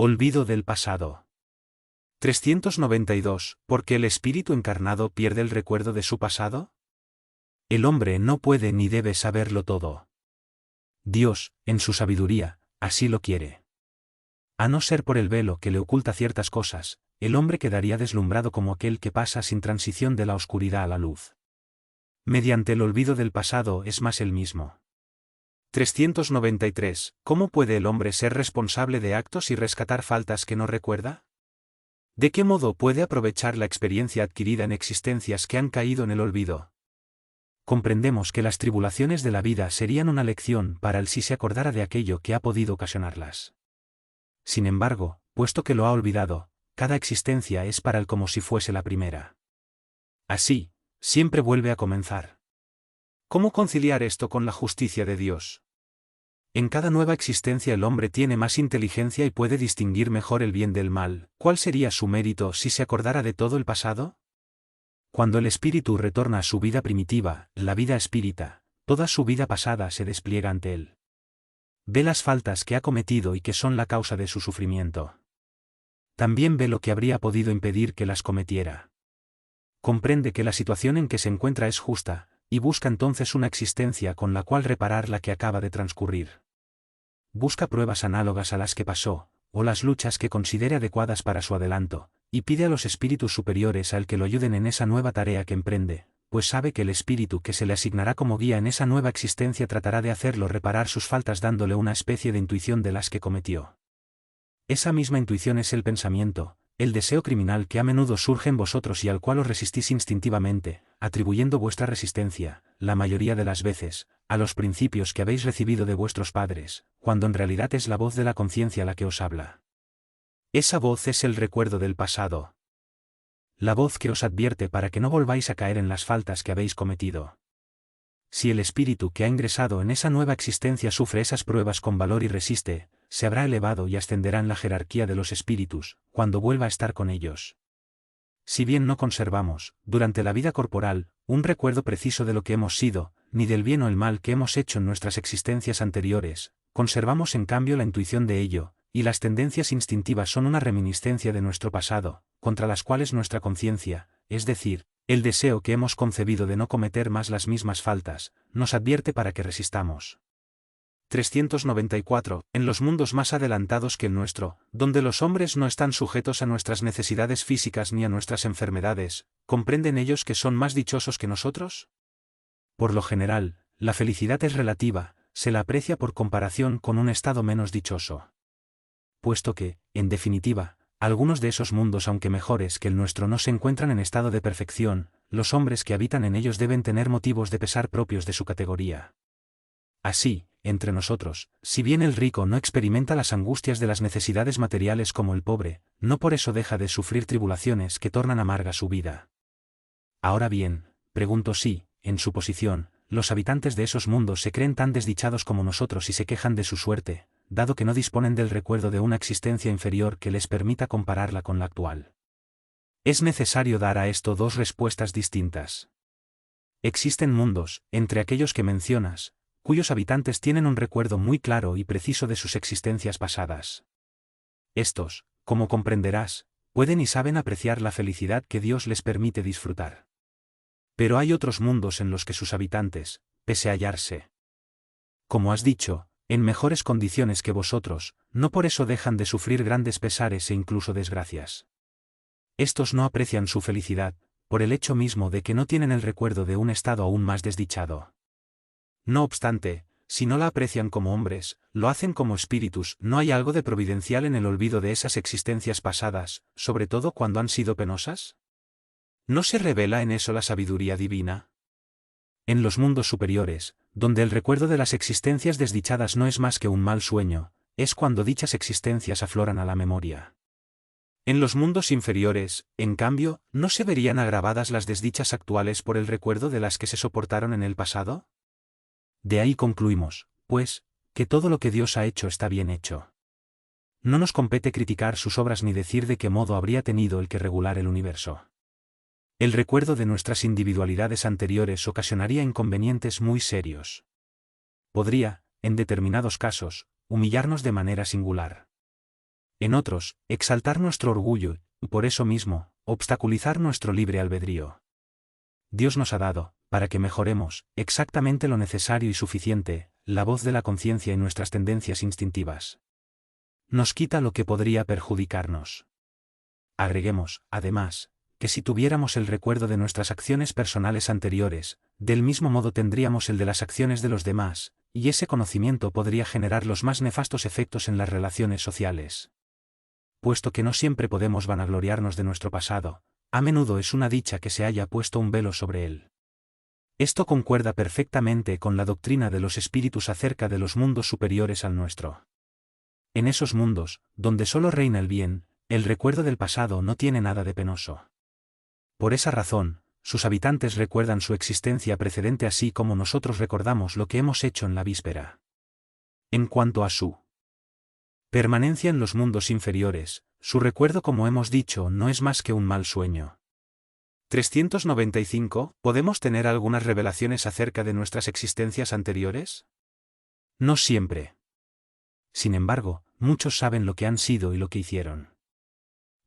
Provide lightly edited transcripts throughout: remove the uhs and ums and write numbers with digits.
Olvido del pasado. 392. ¿Por qué el espíritu encarnado pierde el recuerdo de su pasado? El hombre no puede ni debe saberlo todo. Dios, en su sabiduría, así lo quiere. A no ser por el velo que le oculta ciertas cosas, el hombre quedaría deslumbrado como aquel que pasa sin transición de la oscuridad a la luz. Mediante el olvido del pasado es más el mismo. 393. ¿Cómo puede el hombre ser responsable de actos y rescatar faltas que no recuerda? ¿De qué modo puede aprovechar la experiencia adquirida en existencias que han caído en el olvido? Comprendemos que las tribulaciones de la vida serían una lección para él si se acordara de aquello que ha podido ocasionarlas. Sin embargo, puesto que lo ha olvidado, cada existencia es para él como si fuese la primera. Así, siempre vuelve a comenzar. ¿Cómo conciliar esto con la justicia de Dios? En cada nueva existencia el hombre tiene más inteligencia y puede distinguir mejor el bien del mal. ¿Cuál sería su mérito si se acordara de todo el pasado? Cuando el espíritu retorna a su vida primitiva, la vida espírita, toda su vida pasada se despliega ante él. Ve las faltas que ha cometido y que son la causa de su sufrimiento. También ve lo que habría podido impedir que las cometiera. Comprende que la situación en que se encuentra es justa, y busca entonces una existencia con la cual reparar la que acaba de transcurrir. Busca pruebas análogas a las que pasó, o las luchas que considere adecuadas para su adelanto, y pide a los espíritus superiores al que lo ayuden en esa nueva tarea que emprende, pues sabe que el espíritu que se le asignará como guía en esa nueva existencia tratará de hacerlo reparar sus faltas dándole una especie de intuición de las que cometió. Esa misma intuición es el pensamiento, el deseo criminal que a menudo surge en vosotros y al cual os resistís instintivamente, atribuyendo vuestra resistencia, la mayoría de las veces, a los principios que habéis recibido de vuestros padres, cuando en realidad es la voz de la conciencia la que os habla. Esa voz es el recuerdo del pasado. La voz que os advierte para que no volváis a caer en las faltas que habéis cometido. Si el espíritu que ha ingresado en esa nueva existencia sufre esas pruebas con valor y resiste, se habrá elevado y ascenderá en la jerarquía de los espíritus, cuando vuelva a estar con ellos. Si bien no conservamos, durante la vida corporal, un recuerdo preciso de lo que hemos sido, ni del bien o el mal que hemos hecho en nuestras existencias anteriores, conservamos en cambio la intuición de ello, y las tendencias instintivas son una reminiscencia de nuestro pasado, contra las cuales nuestra conciencia, es decir, el deseo que hemos concebido de no cometer más las mismas faltas, nos advierte para que resistamos. 394. En los mundos más adelantados que el nuestro, donde los hombres no están sujetos a nuestras necesidades físicas ni a nuestras enfermedades, ¿comprenden ellos que son más dichosos que nosotros? Por lo general, la felicidad es relativa, se la aprecia por comparación con un estado menos dichoso. Puesto que, en definitiva, algunos de esos mundos aunque mejores que el nuestro no se encuentran en estado de perfección, los hombres que habitan en ellos deben tener motivos de pesar propios de su categoría. Así, entre nosotros, si bien el rico no experimenta las angustias de las necesidades materiales como el pobre, no por eso deja de sufrir tribulaciones que tornan amarga su vida. Ahora bien, pregunto si, en su posición, los habitantes de esos mundos se creen tan desdichados como nosotros y se quejan de su suerte, dado que no disponen del recuerdo de una existencia inferior que les permita compararla con la actual. Es necesario dar a esto dos respuestas distintas. Existen mundos, entre aquellos que mencionas, cuyos habitantes tienen un recuerdo muy claro y preciso de sus existencias pasadas. Estos, como comprenderás, pueden y saben apreciar la felicidad que Dios les permite disfrutar. Pero hay otros mundos en los que sus habitantes, pese a hallarse, como has dicho, en mejores condiciones que vosotros, no por eso dejan de sufrir grandes pesares e incluso desgracias. Estos no aprecian su felicidad, por el hecho mismo de que no tienen el recuerdo de un estado aún más desdichado. No obstante, si no la aprecian como hombres, lo hacen como espíritus. ¿No hay algo de providencial en el olvido de esas existencias pasadas, sobre todo cuando han sido penosas? ¿No se revela en eso la sabiduría divina? En los mundos superiores, donde el recuerdo de las existencias desdichadas no es más que un mal sueño, es cuando dichas existencias afloran a la memoria. En los mundos inferiores, en cambio, ¿no se verían agravadas las desdichas actuales por el recuerdo de las que se soportaron en el pasado? De ahí concluimos, pues, que todo lo que Dios ha hecho está bien hecho. No nos compete criticar sus obras ni decir de qué modo habría tenido el que regular el universo. El recuerdo de nuestras individualidades anteriores ocasionaría inconvenientes muy serios. Podría, en determinados casos, humillarnos de manera singular. En otros, exaltar nuestro orgullo, y por eso mismo, obstaculizar nuestro libre albedrío. Dios nos ha dado, para que mejoremos, exactamente lo necesario y suficiente, la voz de la conciencia y nuestras tendencias instintivas. Nos quita lo que podría perjudicarnos. Agreguemos, además, que si tuviéramos el recuerdo de nuestras acciones personales anteriores, del mismo modo tendríamos el de las acciones de los demás, y ese conocimiento podría generar los más nefastos efectos en las relaciones sociales. Puesto que no siempre podemos vanagloriarnos de nuestro pasado, a menudo es una dicha que se haya puesto un velo sobre él. Esto concuerda perfectamente con la doctrina de los espíritus acerca de los mundos superiores al nuestro. En esos mundos, donde solo reina el bien, el recuerdo del pasado no tiene nada de penoso. Por esa razón, sus habitantes recuerdan su existencia precedente así como nosotros recordamos lo que hemos hecho en la víspera. En cuanto a su permanencia en los mundos inferiores, su recuerdo, como hemos dicho, no es más que un mal sueño. 395. ¿Podemos tener algunas revelaciones acerca de nuestras existencias anteriores? No siempre. Sin embargo, muchos saben lo que han sido y lo que hicieron.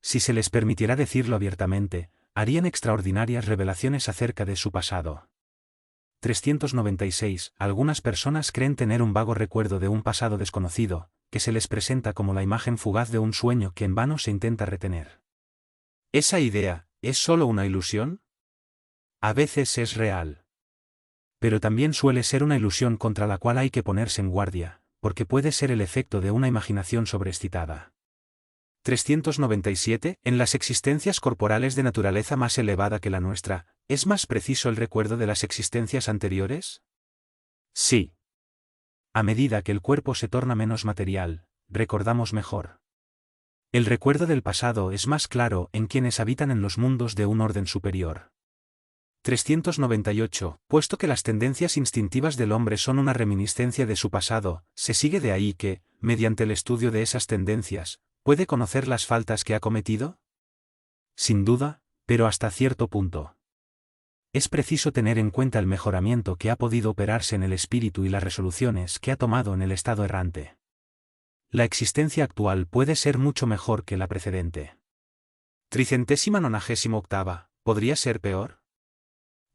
Si se les permitiera decirlo abiertamente, harían extraordinarias revelaciones acerca de su pasado. 396. Algunas personas creen tener un vago recuerdo de un pasado desconocido, que se les presenta como la imagen fugaz de un sueño que en vano se intenta retener. ¿Esa idea es solo una ilusión? A veces es real. Pero también suele ser una ilusión contra la cual hay que ponerse en guardia, porque puede ser el efecto de una imaginación sobreexcitada. 397. En las existencias corporales de naturaleza más elevada que la nuestra, ¿es más preciso el recuerdo de las existencias anteriores? Sí. A medida que el cuerpo se torna menos material, recordamos mejor. El recuerdo del pasado es más claro en quienes habitan en los mundos de un orden superior. 398. Puesto que las tendencias instintivas del hombre son una reminiscencia de su pasado, se sigue de ahí que, mediante el estudio de esas tendencias, ¿puede conocer las faltas que ha cometido? Sin duda, pero hasta cierto punto. Es preciso tener en cuenta el mejoramiento que ha podido operarse en el espíritu y las resoluciones que ha tomado en el estado errante. La existencia actual puede ser mucho mejor que la precedente. 398. ¿Podría ser peor?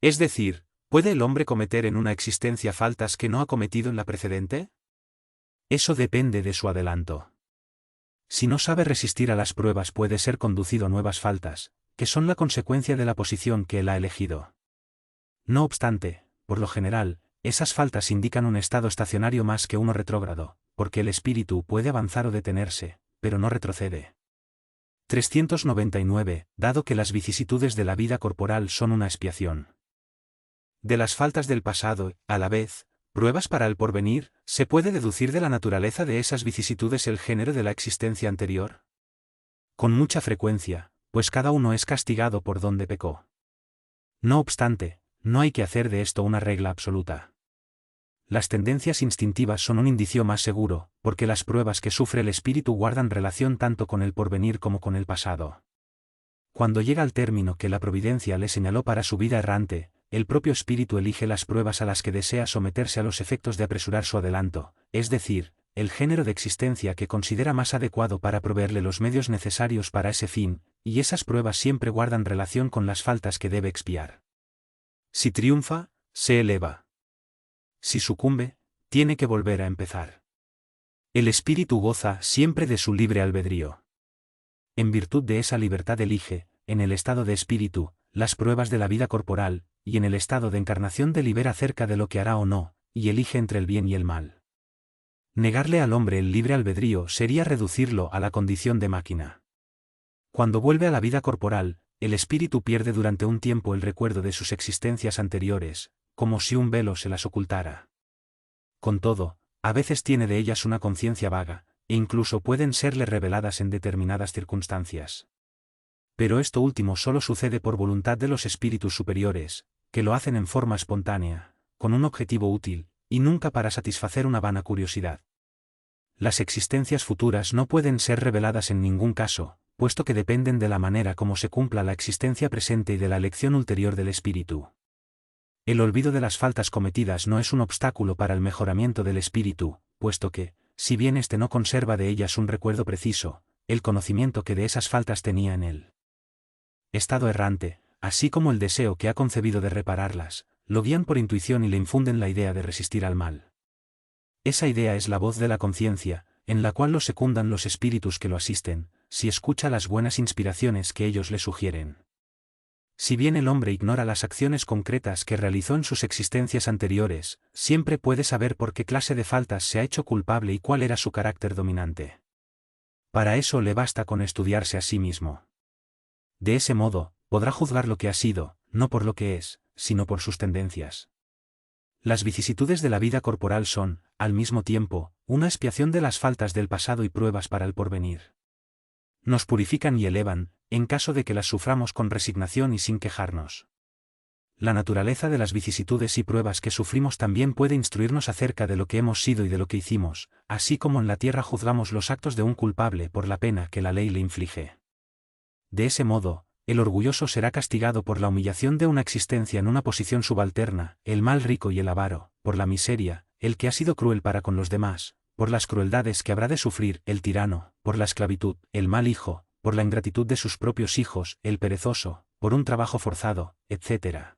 Es decir, ¿puede el hombre cometer en una existencia faltas que no ha cometido en la precedente? Eso depende de su adelanto. Si no sabe resistir a las pruebas, puede ser conducido a nuevas faltas, que son la consecuencia de la posición que él ha elegido. No obstante, por lo general, esas faltas indican un estado estacionario más que uno retrógrado, porque el espíritu puede avanzar o detenerse, pero no retrocede. 399. Dado que las vicisitudes de la vida corporal son una expiación de las faltas del pasado, a la vez, pruebas para el porvenir, ¿se puede deducir de la naturaleza de esas vicisitudes el género de la existencia anterior? Con mucha frecuencia, pues cada uno es castigado por donde pecó. No obstante, no hay que hacer de esto una regla absoluta. Las tendencias instintivas son un indicio más seguro, porque las pruebas que sufre el espíritu guardan relación tanto con el porvenir como con el pasado. Cuando llega al término que la providencia le señaló para su vida errante, el propio espíritu elige las pruebas a las que desea someterse a los efectos de apresurar su adelanto, es decir, el género de existencia que considera más adecuado para proveerle los medios necesarios para ese fin, y esas pruebas siempre guardan relación con las faltas que debe expiar. Si triunfa, se eleva. Si sucumbe, tiene que volver a empezar. El espíritu goza siempre de su libre albedrío. En virtud de esa libertad elige, en el estado de espíritu, las pruebas de la vida corporal, y en el estado de encarnación delibera acerca de lo que hará o no, y elige entre el bien y el mal. Negarle al hombre el libre albedrío sería reducirlo a la condición de máquina. Cuando vuelve a la vida corporal, el espíritu pierde durante un tiempo el recuerdo de sus existencias anteriores, como si un velo se las ocultara. Con todo, a veces tiene de ellas una conciencia vaga, e incluso pueden serle reveladas en determinadas circunstancias. Pero esto último solo sucede por voluntad de los espíritus superiores, que lo hacen en forma espontánea, con un objetivo útil, y nunca para satisfacer una vana curiosidad. Las existencias futuras no pueden ser reveladas en ningún caso, puesto que dependen de la manera como se cumpla la existencia presente y de la elección ulterior del espíritu. El olvido de las faltas cometidas no es un obstáculo para el mejoramiento del espíritu, puesto que, si bien éste no conserva de ellas un recuerdo preciso, el conocimiento que de esas faltas tenía en él estado errante, así como el deseo que ha concebido de repararlas, lo guían por intuición y le infunden la idea de resistir al mal. Esa idea es la voz de la conciencia, en la cual lo secundan los espíritus que lo asisten, si escucha las buenas inspiraciones que ellos le sugieren. Si bien el hombre ignora las acciones concretas que realizó en sus existencias anteriores, siempre puede saber por qué clase de faltas se ha hecho culpable y cuál era su carácter dominante. Para eso le basta con estudiarse a sí mismo. De ese modo, podrá juzgar lo que ha sido, no por lo que es, sino por sus tendencias. Las vicisitudes de la vida corporal son, al mismo tiempo, una expiación de las faltas del pasado y pruebas para el porvenir. Nos purifican y elevan, en caso de que las suframos con resignación y sin quejarnos. La naturaleza de las vicisitudes y pruebas que sufrimos también puede instruirnos acerca de lo que hemos sido y de lo que hicimos, así como en la tierra juzgamos los actos de un culpable por la pena que la ley le inflige. De ese modo, el orgulloso será castigado por la humillación de una existencia en una posición subalterna, el mal rico y el avaro, por la miseria, el que ha sido cruel para con los demás, por las crueldades que habrá de sufrir el tirano, por la esclavitud, el mal hijo, por la ingratitud de sus propios hijos, el perezoso, por un trabajo forzado, etc.